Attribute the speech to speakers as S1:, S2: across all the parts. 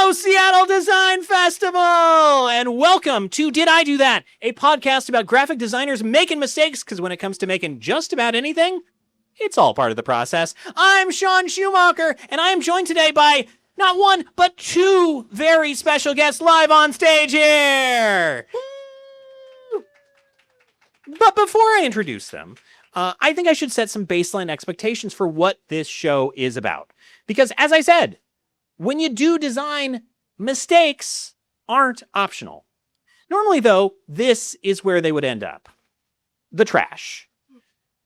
S1: Hello, Seattle Design Festival, and welcome to Did I Do That, a podcast about graphic designers making mistakes, because when it comes to making just about anything, it's all part of the process. I'm Sean Schumacher, and I am joined today by not one, but two very special guests live on stage here. But before I introduce them, I think I should set some baseline expectations for what this show is about. Because as I said, when you do design, mistakes aren't optional. Normally, though, this is where they would end up. The trash.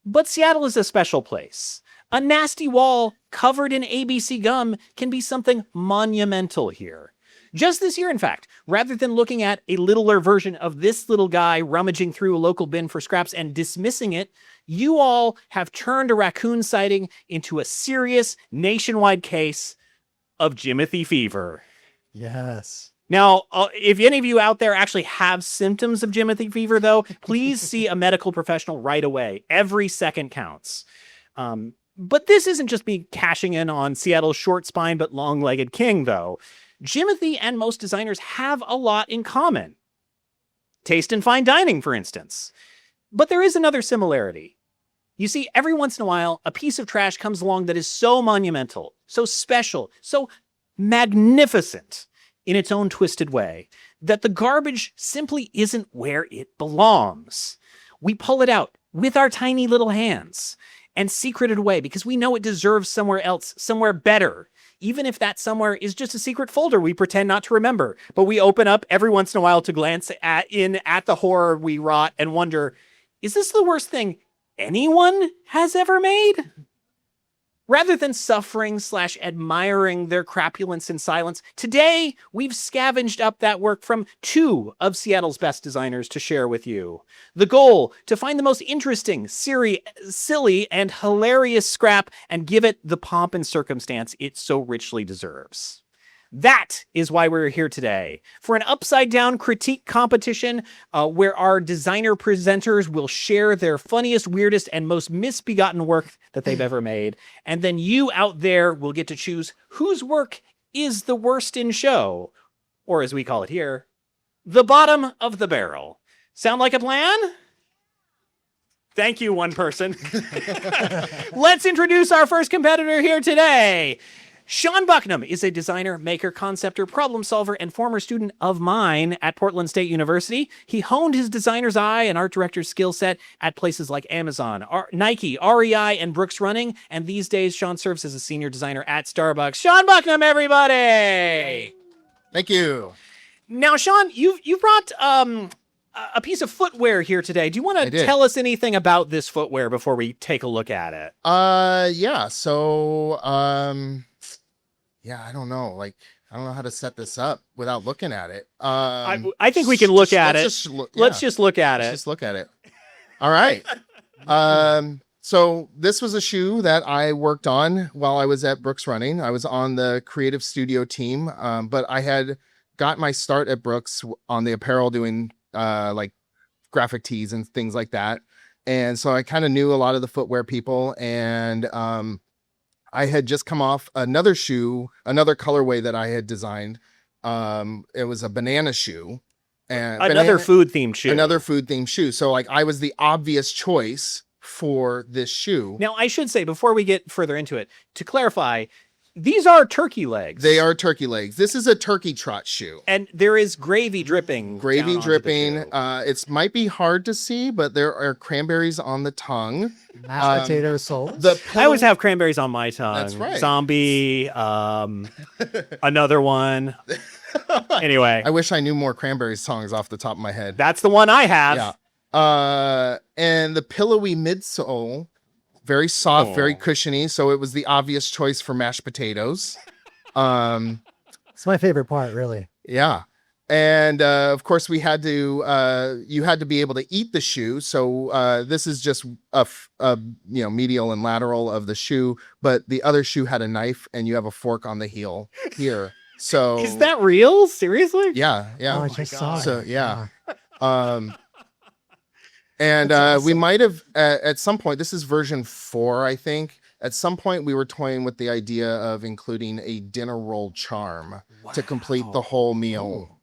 S1: But Seattle is a special place. A nasty wall covered in ABC gum can be something monumental here. Just this year, in fact, rather than looking at a littler version of this little guy rummaging through a local bin for scraps and dismissing it, you all have turned a raccoon sighting into a serious nationwide case of Jimothy fever.
S2: Yes.
S1: Now, if any of you out there actually have symptoms of Jimothy fever, though, please see a medical professional right away. Every second counts. But this isn't just me cashing in on Seattle's short-spined but long-legged king, though. Jimothy and most designers have a lot in common. Taste in fine dining, for instance. But there is another similarity. You see, every once in a while, a piece of trash comes along that is so monumental, so special, so magnificent in its own twisted way, that the garbage simply isn't where it belongs. We pull it out with our tiny little hands and secret it away because we know it deserves somewhere else, somewhere better. Even if that somewhere is just a secret folder we pretend not to remember, but we open up every once in a while to glance at the horror we wrought and wonder, is this the worst thing anyone has ever made? Rather than suffering/admiring their crapulence in silence, today we've scavenged up that work from two of Seattle's best designers to share with you. The goal, to find the most interesting, silly, and hilarious scrap and give it the pomp and circumstance it so richly deserves. That is why we're here today, for an upside-down critique competition where our designer presenters will share their funniest, weirdest, and most misbegotten work that they've ever made. And then you out there will get to choose whose work is the worst in show, or as we call it here, the bottom of the barrel. Sound like a plan? Thank you, one person. Let's introduce our first competitor here today. Sean Bucknam is a designer, maker, concepter, problem solver, and former student of mine at Portland State University. He honed his designer's eye and art director's skill set at places like Amazon, Nike, REI, and Brooks Running. And these days, Sean serves as a senior designer at Starbucks. Sean Bucknam, everybody!
S2: Thank you.
S1: Now, Sean, you brought a piece of footwear here today. Do you want to tell us anything about this footwear before we take a look at it?
S2: Yeah. So, yeah, I don't know. I don't know how to set this up without looking at it.
S1: I think we can look at it. Let's just look at it.
S2: Just look at it. All right. So this was a shoe that I worked on while I was at Brooks Running. I was on the creative studio team, but I had got my start at Brooks on the apparel doing graphic tees and things like that. And so I kind of knew a lot of the footwear people, and I had just come off another shoe, another colorway that I had designed. It was a banana shoe. And
S1: another food-themed shoe.
S2: Another food-themed shoe. So I was the obvious choice for this shoe.
S1: Now, I should say, before we get further into it, to clarify, these are turkey legs.
S2: They are turkey legs. This is a turkey trot shoe.
S1: And there is gravy dripping.
S2: Gravy dripping. It might be hard to see, but there are cranberries on the tongue.
S3: Mashed potato souls.
S1: I always have cranberries on my tongue.
S2: That's right.
S1: Zombie, another one. Anyway.
S2: I wish I knew more cranberries songs off the top of my head.
S1: That's the one I have.
S2: Yeah. And the pillowy midsole, very soft, very cushiony. So it was the obvious choice for mashed potatoes.
S3: It's my favorite part, really.
S2: Yeah. And of course, we had to. You had to be able to eat the shoe. So this is just a medial and lateral of the shoe, but the other shoe had a knife, and you have a fork on the heel here. So
S1: is that real? Seriously?
S2: Yeah.
S3: Oh, I just saw it.
S2: So yeah. And we might have at some point. This is version 4, I think. At some point, we were toying with the idea of including a dinner roll charm to complete the whole meal.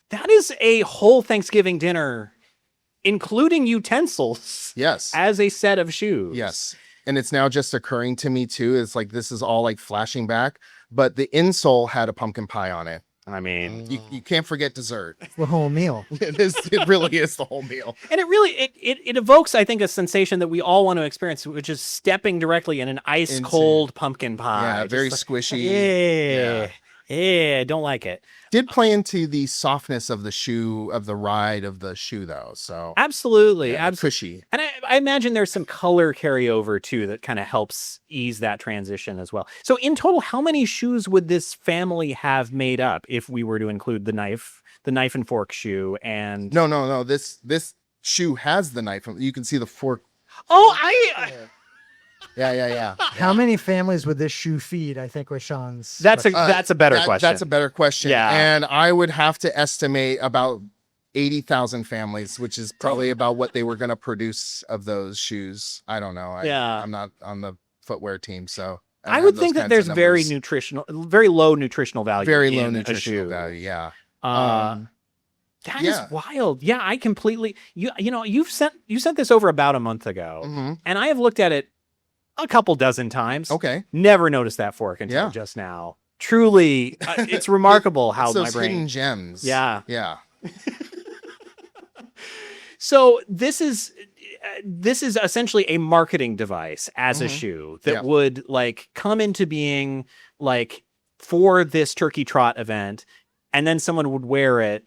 S1: That is a whole Thanksgiving dinner, including utensils.
S2: Yes.
S1: As a set of shoes.
S2: Yes. And it's now just occurring to me too. It's like this is all like flashing back, but the insole had a pumpkin pie on it.
S1: I mean,
S2: You can't forget dessert.
S3: The whole meal.
S2: It really is the whole meal.
S1: and it evokes, I think, a sensation that we all want to experience, which is stepping directly in an ice cold pumpkin pie.
S2: Yeah,
S1: Just
S2: very
S1: like,
S2: squishy.
S1: Yeah, don't like it.
S2: Did play into the softness of the shoe, of the ride of the shoe though. So
S1: Absolutely,
S2: yeah,
S1: absolutely.
S2: cushy.
S1: And I imagine there's some color carryover too that kind of helps ease that transition as well. So in total, how many shoes would this family have made up if we were to include the knife and fork shoe and
S2: No. This shoe has the knife. You can see the fork. Yeah.
S3: How many families would this shoe feed? I think was Sean's.
S1: That's a better question.
S2: That's a better question.
S1: Yeah.
S2: And I would have to estimate about 80,000 families, which is probably about what they were going to produce of those shoes. I don't know. I'm not on the footwear team, so
S1: I would think that there's very low nutritional value.
S2: Very low
S1: in a
S2: nutritional
S1: shoe.
S2: value. Yeah.
S1: That is wild. Yeah, I completely. You sent this over about a month ago, and I have looked at it a couple dozen times.
S2: Okay.
S1: Never noticed that fork until just now. Truly, it's remarkable how
S2: those
S1: my brain.
S2: hidden gems.
S1: Yeah.
S2: Yeah.
S1: So this is essentially a marketing device as a shoe that would like come into being like for this turkey trot event, and then someone would wear it.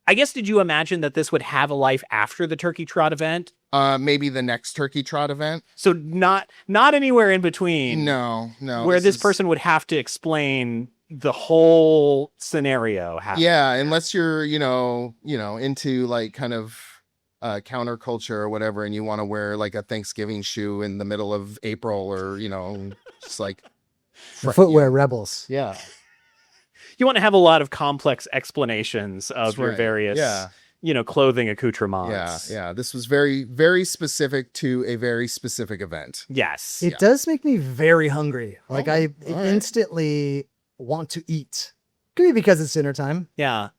S1: I guess, did you imagine that this would have a life after the turkey trot event?
S2: Maybe the next turkey trot event.
S1: So not anywhere in between.
S2: No.
S1: Where this person would have to explain the whole scenario.
S2: Yeah, unless you're, into like kind of counterculture or whatever, and you want to wear like a Thanksgiving shoe in the middle of April, or just like
S3: the footwear rebels.
S2: Yeah.
S1: You want to have a lot of complex explanations of
S2: That's
S1: your
S2: right.
S1: various, clothing accoutrements.
S2: Yeah. This was very, very specific to a very specific event.
S1: Yes.
S3: It does make me very hungry. Like I
S2: all right.
S3: instantly want to eat. Could be because it's dinner time,
S1: Yeah.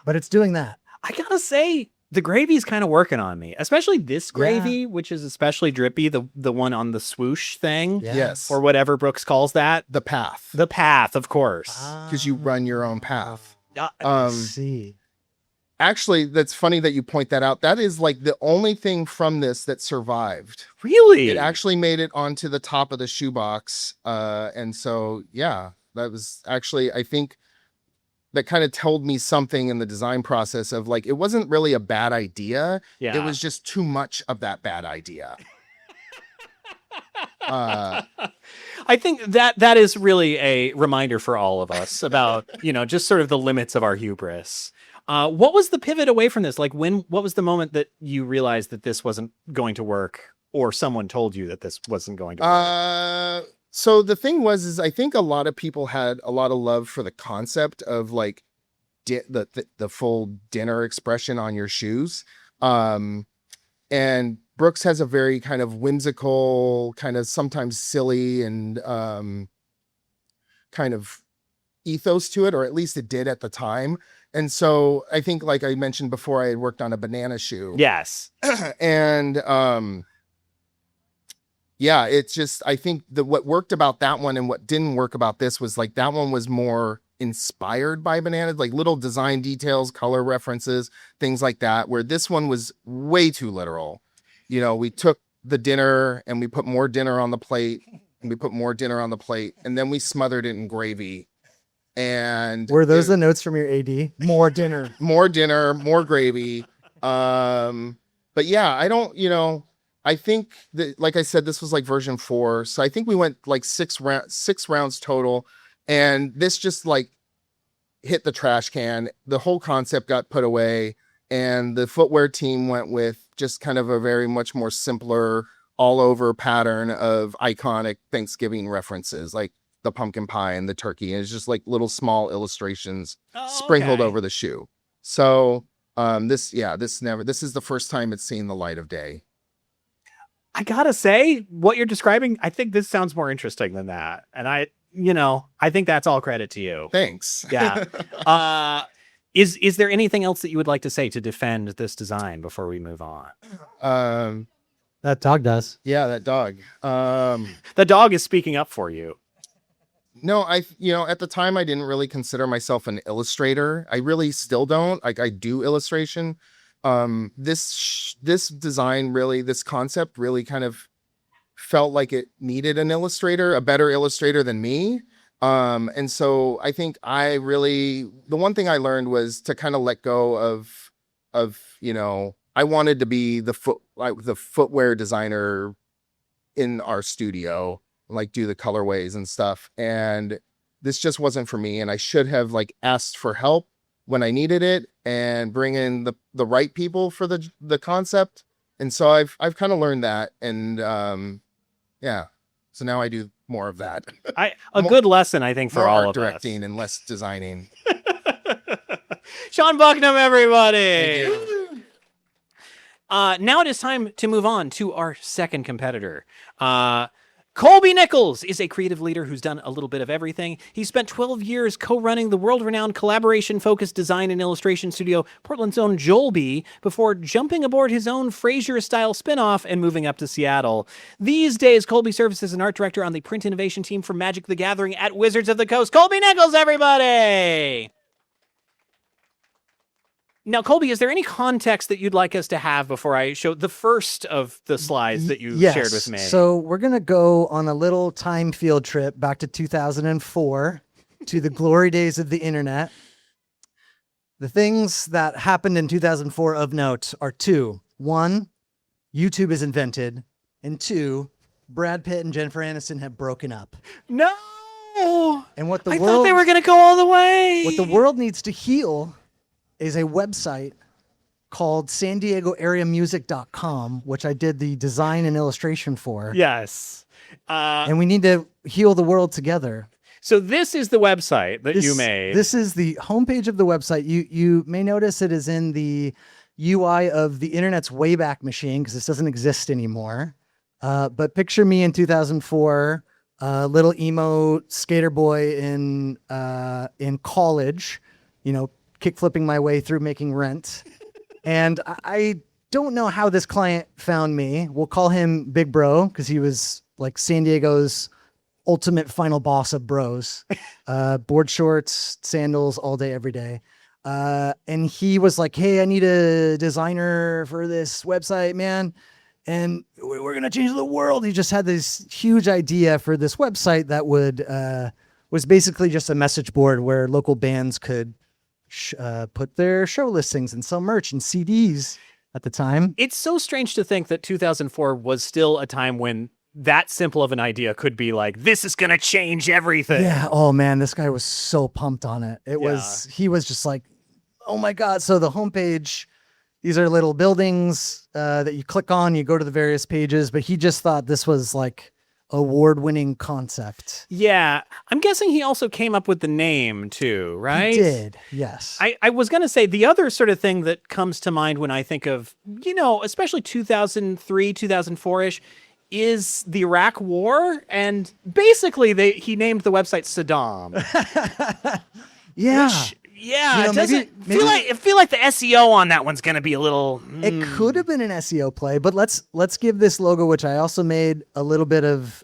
S3: but it's doing that.
S1: I gotta say, the gravy's kind of working on me, especially this gravy, which is especially drippy. The one on the swoosh thing,
S3: Yeah.
S2: Yes.
S1: or whatever Brooks calls that.
S2: The path.
S1: The path, of course.
S2: Because you run your own path.
S3: See.
S2: Actually, that's funny that you point that out. That is like the only thing from this that survived.
S1: Really?
S2: It actually made it onto the top of the shoebox. And so, yeah, that was actually, I think, that kind of told me something in the design process of like, it wasn't really a bad idea.
S1: Yeah.
S2: It was just too much of that bad idea.
S1: I think that is really a reminder for all of us about, just sort of the limits of our hubris. What was the pivot away from this? Like what was the moment that you realized that this wasn't going to work, or someone told you that this wasn't going to work?
S2: So the thing is I think a lot of people had a lot of love for the concept of like the full dinner expression on your shoes. And Brooks has a very kind of whimsical, kind of sometimes silly and kind of ethos to it, or at least it did at the time. And so I think, like I mentioned before, I had worked on a banana shoe.
S1: Yes.
S2: And yeah, it's just, I think that what worked about that one and what didn't work about this was like that one was more inspired by bananas, like little design details, color references, things like that, where this one was way too literal. We took the dinner and we put more dinner on the plate, and we put more dinner on the plate, and then we smothered it in gravy. And
S3: Were those the notes from your AD? More dinner,
S2: more gravy. But yeah, I don't, I think that, like I said, this was like version 4. So I think we went like 6 rounds total. And this just like hit the trash can. The whole concept got put away. And the footwear team went with just kind of a very much more simpler all over pattern of iconic Thanksgiving references, like the pumpkin pie and the turkey. And it's just like little small illustrations sprinkled over the shoe. So this is the first time it's seen the light of day.
S1: I gotta say, what you're describing, I think this sounds more interesting than that. And I think that's all credit to you.
S2: Thanks.
S1: Yeah. Is there anything else that you would like to say to defend this design before we move on?
S3: That dog does.
S2: Yeah, that dog.
S1: The dog is speaking up for you.
S2: No, at the time I didn't really consider myself an illustrator. I really still don't. Like, I do illustration. This design really, this concept really kind of felt like it needed an illustrator, a better illustrator than me. And so I think the one thing I learned was to kind of let go of, I wanted to be the footwear designer in our studio, like do the colorways and stuff. And this just wasn't for me. And I should have like asked for help when I needed it and bring in the right people for the concept. And so I've kind of learned that. And, yeah, so now I do more of that.
S1: Good lesson, I think, for
S2: more
S1: all
S2: art
S1: of
S2: directing
S1: us.
S2: and less designing.
S1: Sean Bucknam, everybody.
S2: Thank you.
S1: Now it is time to move on to our second competitor. Colby Nichols is a creative leader who's done a little bit of everything. He spent 12 years co-running the world-renowned collaboration-focused design and illustration studio Portland's own Joelby before jumping aboard his own Frasier-style spin-off and moving up to Seattle. These days, Colby serves as an art director on the print innovation team for Magic the Gathering at Wizards of the Coast. Colby Nichols, everybody! Now, Colby, is there any context that you'd like us to have before I show the first of the slides that you shared with me?
S3: So we're going to go on a little time field trip back to 2004 to the glory days of the internet. The things that happened in 2004 of note are two. One, YouTube is invented. And two, Brad Pitt and Jennifer Aniston have broken up.
S1: No!
S3: And what the
S1: I
S3: world,
S1: thought they were going to go all the way.
S3: what the world needs to heal is a website called SanDiegoAreaMusic.com, which I did the design and illustration for.
S1: Yes.
S3: And we need to heal the world together.
S1: So this is the website that you made.
S3: This is the homepage of the website. You may notice it is in the UI of the internet's Wayback Machine because this doesn't exist anymore. But picture me in 2004, little emo skater boy in college, kick flipping my way through making rent. And I don't know how this client found me. We'll call him Big Bro because he was like San Diego's ultimate final boss of bros. Board shorts, sandals all day, every day. And he was like, hey, I need a designer for this website, man. And we're going to change the world. He just had this huge idea for this website that was basically just a message board where local bands could put their show listings and sell merch and CDs at the time.
S1: It's so strange to think that 2004 was still a time when that simple of an idea could be like, this is going to change everything.
S3: Yeah. Oh man, this guy was so pumped on it. He was just like, oh my God. So the homepage, these are little buildings that you click on, you go to the various pages, but he just thought this was like award-winning concept.
S1: Yeah. I'm guessing he also came up with the name too, right?
S3: He did, yes.
S1: I was going to say the other sort of thing that comes to mind when I think of, especially 2003, 2004-ish, is the Iraq War. And basically he named the website Saddam.
S3: Yeah.
S1: Yeah, it
S3: maybe
S1: feel like the SEO on that one's going to be a little...
S3: It could have been an SEO play, but let's give this logo, which I also made a little bit of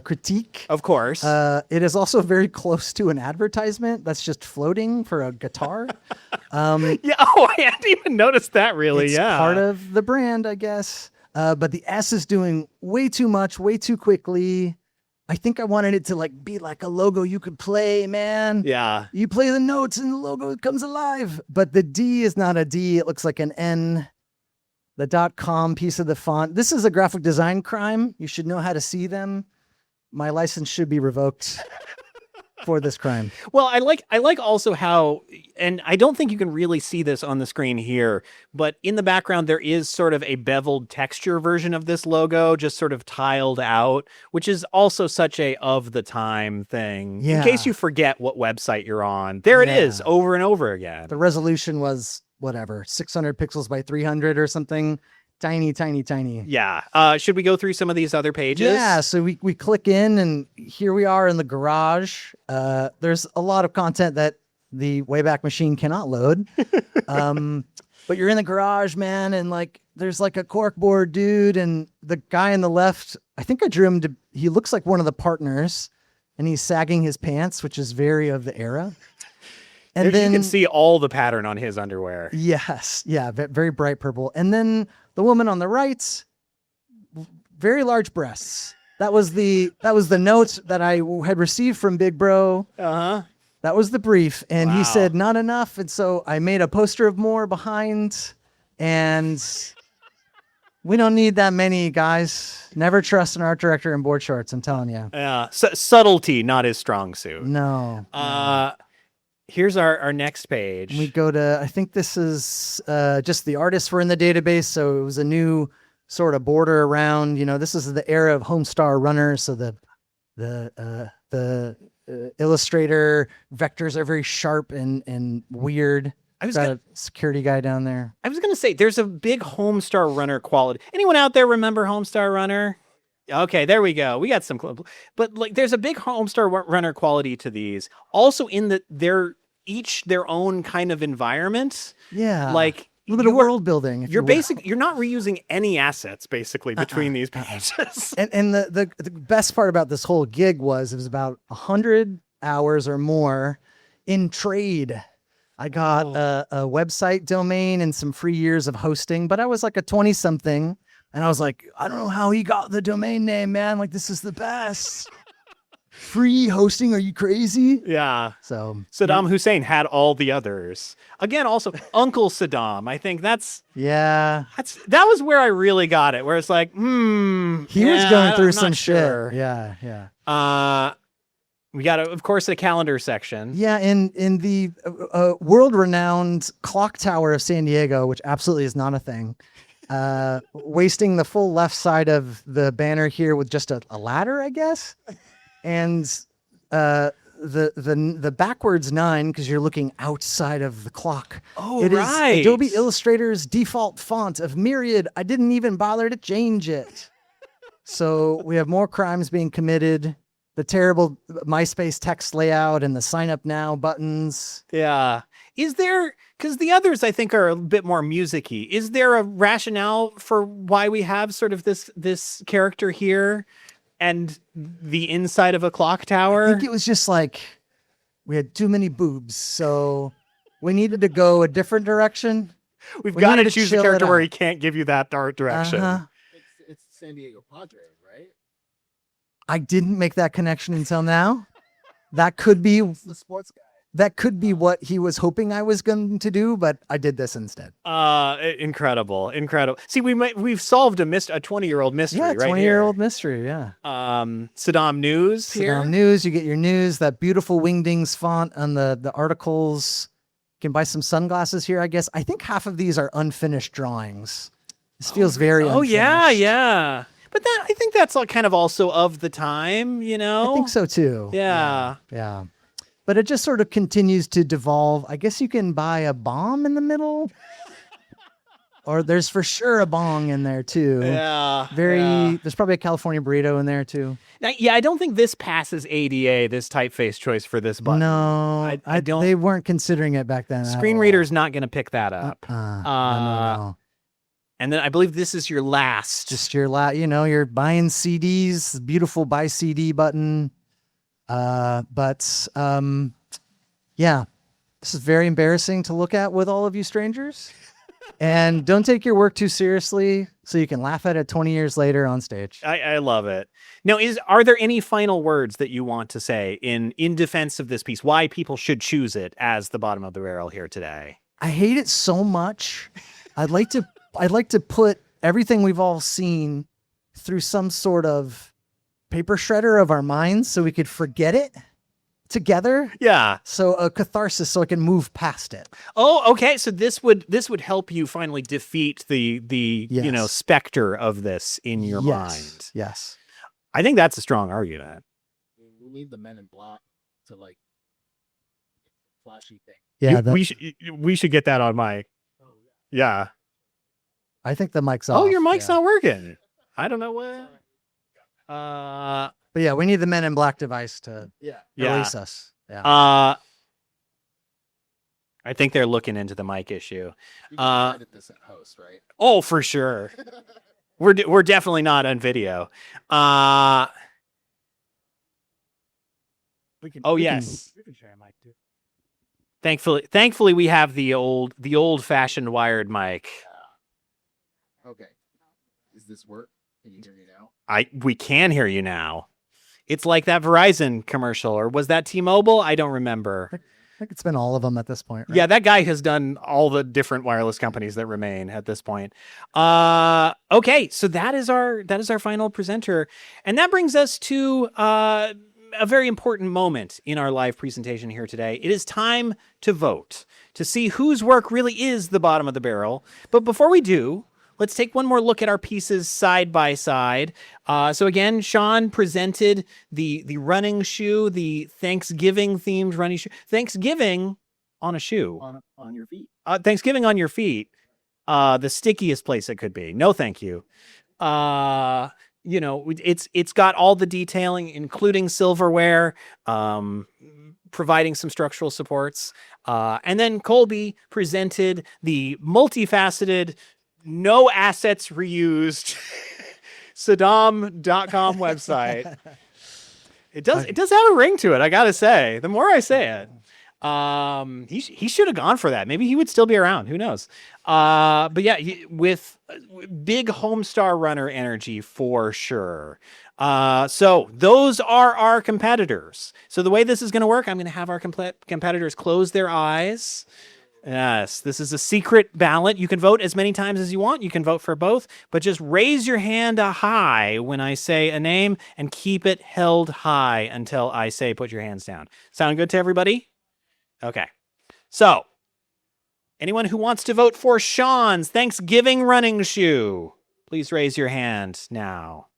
S3: critique.
S1: Of course.
S3: It is also very close to an advertisement that's just floating for a guitar.
S1: Yeah. Oh, I hadn't even noticed that. Really.
S3: It's part of the brand, I guess. But the S is doing way too much, way too quickly. I think I wanted it to be like a logo you could play, man.
S1: Yeah.
S3: You play the notes and the logo comes alive. But the D is not a D. It looks like an N. The .com piece of the font. This is a graphic design crime. You should know how to see them. My license should be revoked for this crime.
S1: Well, I like also how, and I don't think you can really see this on the screen here, but in the background there is sort of a beveled texture version of this logo, just sort of tiled out, which is also such a of the time thing.
S3: Yeah.
S1: In case you forget what website you're on, there it is over and over again.
S3: The resolution was whatever, 600 pixels by 300 or something. tiny, tiny, tiny.
S1: Yeah. Should we go through some of these other pages?
S3: Yeah, so we click in and here we are in the garage. There's a lot of content that the Wayback Machine cannot load. But you're in the garage, man, and like there's like a corkboard dude, and the guy on the left, I think I drew him to, he looks like one of the partners, and he's sagging his pants, which is very of the era. And
S1: There,
S3: then
S1: you can see all the pattern on his underwear.
S3: yes, yeah, very bright purple. And then the woman on the right, very large breasts. That was the note that I had received from Big Bro.
S1: Uh-huh.
S3: That was the brief, and he
S1: Wow.
S3: said not enough, and so I made a poster of more behind, and we don't need that many, guys. Never trust an art director in board shorts, I'm telling you.
S1: Yeah. Subtlety, not his strong suit.
S3: No.
S1: Here's our next page.
S3: We go to, I think this is just the artists were in the database, so it was a new sort of border around, this is the era of Homestar Runner, so the illustrator vectors are very sharp and weird.
S1: I was
S3: Got
S1: gonna,
S3: a security guy down there.
S1: I was gonna say there's a big Homestar Runner quality. Anyone out there remember Homestar Runner? Okay, there we go. We got some, but like there's a big Homestar Runner quality to these. Also in that they're each their own kind of environment.
S3: Yeah.
S1: Like
S3: a little bit of world building.
S1: You're not reusing any assets basically between these pages.
S3: And the best part about this whole gig was it was about 100 hours or more in trade. I got a website domain and some free years of hosting, but I was like a 20 something and I was like, I don't know how he got the domain name, man. Like, this is the best. Free hosting? Are you crazy?
S1: Yeah.
S3: So
S1: Saddam Hussein had all the others. Again, also Uncle Saddam. I think that was where I really got it. Where it's like,
S3: he was going through some
S1: sure.
S3: shit. Yeah.
S1: We got of course a calendar section.
S3: Yeah, in the world-renowned clock tower of San Diego, which absolutely is not a thing. Wasting the full left side of the banner here with just a ladder, I guess. And the backwards 9, because you're looking outside of the clock.
S1: Oh,
S3: it
S1: right.
S3: is Adobe Illustrator's default font of Myriad. I didn't even bother to change it. So we have more crimes being committed. The terrible MySpace text layout and the sign up now buttons.
S1: Yeah. Is there, because the others I think are a bit more music-y, is there a rationale for why we have sort of this character here and the inside of a clock tower?
S3: I think it was just like we had too many boobs, so we needed to go a different direction.
S1: We've
S3: We
S1: got to
S3: needed to
S1: choose a
S3: chill
S1: character
S3: it
S1: where
S3: out.
S1: he can't give you that dark direction.
S3: Uh-huh.
S2: It's San Diego Padres, right?
S3: I didn't make that connection until now. That could be
S2: The sports guy.
S3: that could be what he was hoping I was going to do, but I did this instead.
S1: Incredible. See, we've solved a 20-year-old mystery,
S3: Yeah,
S1: right?
S3: 20-year-old mystery, yeah.
S1: Saddam News here.
S3: Saddam News, you get your news, that beautiful Wingdings font on the articles. You can buy some sunglasses here, I guess. I think half of these are unfinished drawings. This feels very unfinished.
S1: Yeah. But I think that's all kind of also of the time,
S3: I think so too.
S1: Yeah.
S3: Yeah. But it just sort of continues to devolve. I guess you can buy a bomb in the middle. Or there's for sure a bong in there too.
S1: Yeah.
S3: There's probably a California burrito in there too.
S1: Now, I don't think this passes ADA, this typeface choice for this button.
S3: No,
S1: I don't.
S3: They weren't considering it back then.
S1: Screen reader's not going to pick that up.
S3: No.
S1: And then I believe this is your last.
S3: Just you're buying CDs, beautiful buy CD button. Yeah, this is very embarrassing to look at with all of you strangers. And don't take your work too seriously so you can laugh at it 20 years later on stage.
S1: I love it. Now, are there any final words that you want to say in defense of this piece? Why people should choose it as the bottom of the barrel here today?
S3: I hate it so much. I'd like to put everything we've all seen through some sort of paper shredder of our minds so we could forget it together.
S1: Yeah.
S3: So a catharsis so I can move past it.
S1: Oh, okay. So this would help you finally defeat the
S3: Yes.
S1: specter of this in your mind.
S3: Yes.
S1: I think that's a strong argument.
S2: We need the Men in Black to like flashy thing.
S3: Yeah.
S1: We should get that on mic. Yeah.
S3: I think the mic's off.
S1: Oh, your mic's
S3: yeah.
S1: not working. I don't know what.
S3: But yeah, we need the Men in Black device to
S1: Yeah.
S3: release us. Yeah.
S1: I think they're looking into the mic issue.
S2: You can edit this at host, right?
S1: Oh, for sure. We're definitely not on video. Yes.
S3: We can share a mic too.
S1: Thankfully, we have the old-fashioned wired mic.
S2: Okay. Is this work? Can you hear me now?
S1: We can hear you now. It's like that Verizon commercial, or was that T-Mobile? I don't remember.
S3: I think it's been all of them at this point. Right?
S1: Yeah, that guy has done all the different wireless companies that remain at this point. Okay, so that is our final presenter, and that brings us to a very important moment in our live presentation here today. It is time to vote to see whose work really is the bottom of the barrel. But before we do, let's take one more look at our pieces side by side. So again, Sean presented the running shoe, the Thanksgiving themed running shoe. Thanksgiving on a shoe.
S2: On your feet.
S1: Thanksgiving on your feet. The stickiest place it could be. No, thank you. It's got all the detailing, including silverware, providing some structural supports. And then Colby presented the multifaceted, no assets reused Saddam.com website. It does have a ring to it, I gotta say. The more I say it. He should have gone for that. Maybe he would still be around. Who knows? But yeah, with big Homestar Runner energy for sure. So those are our competitors. So the way this is going to work, I'm going to have our competitors close their eyes. Yes, this is a secret ballot. You can vote as many times as you want. You can vote for both, but just raise your hand high when I say a name and keep it held high until I say put your hands down. Sound good to everybody? Okay. So, anyone who wants to vote for Sean's Thanksgiving running shoe, please raise your hand now.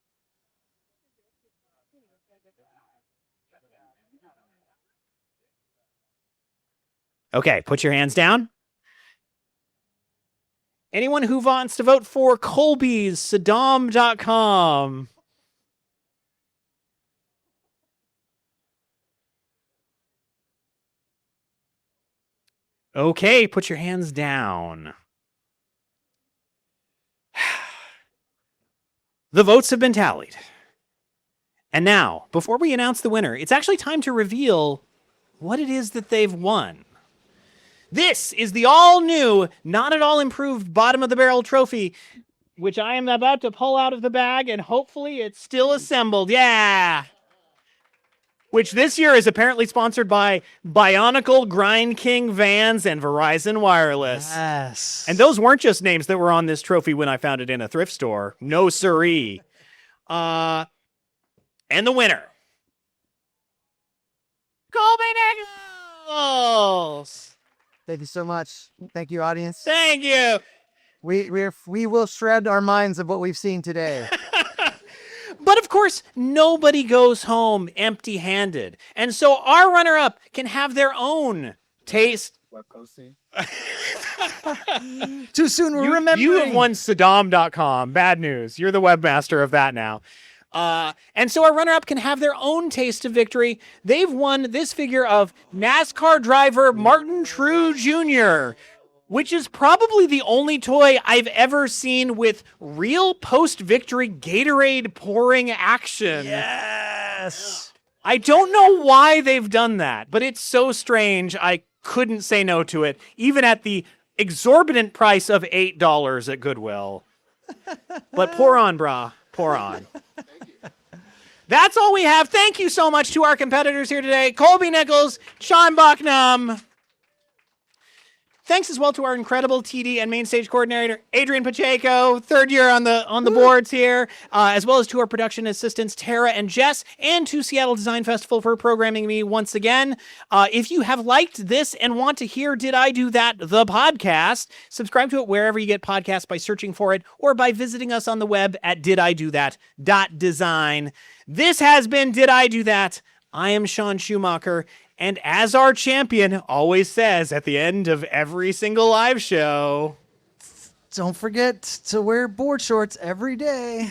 S1: Okay, put your hands down. Anyone who wants to vote for Colby's Saddam.com. Okay, put your hands down. The votes have been tallied. And now, before we announce the winner, it's actually time to reveal what it is that they've won. This is the all-new, not at all improved bottom-of-the-barrel trophy, which I am about to pull out of the bag, and hopefully it's still assembled. Yeah! Which this year is apparently sponsored by Bionicle, Grind King Vans, and Verizon Wireless.
S3: Yes.
S1: And those weren't just names that were on this trophy when I found it in a thrift store. No siree. And the winner, Colby Nichols!
S3: Thank you so much. Thank you, audience.
S1: Thank you.
S3: We will shred our minds of what we've seen today.
S1: But of course, nobody goes home empty-handed. And so our runner-up can have their own taste.
S2: Web hosting.
S3: Too soon, we're remembering.
S1: You have won Saddam.com. Bad news. You're the webmaster of that now. And so our runner-up can have their own taste of victory. They've won this figure of NASCAR driver Martin True Jr., which is probably the only toy I've ever seen with real post-victory Gatorade pouring action.
S3: Yes.
S1: I don't know why they've done that, but it's so strange I couldn't say no to it, even at the exorbitant price of $8 at Goodwill. But pour on, brah. Pour on. That's all we have. Thank you so much to our competitors here today, Colby Nichols, Sean Bucknam. Thanks as well to our incredible TD and main stage coordinator, Adrian Pacheco, third year on the boards here, as well as to our production assistants, Tara and Jess, and to Seattle Design Festival for programming me once again. If you have liked this and want to hear Did I Do That, the podcast, subscribe to it wherever you get podcasts by searching for it or by visiting us on the web at dididothat.design. This has been Did I Do That? I am Sean Schumacher. And as our champion always says at the end of every single live show,
S3: don't forget to wear board shorts every day.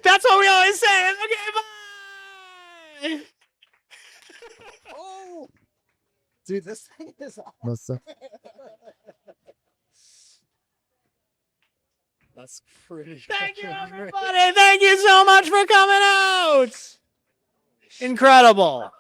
S1: That's what we always say. Okay, bye.
S3: Oh, dude, this thing is That's pretty.
S1: Thank you, everybody. Thank you so much for coming out. Incredible.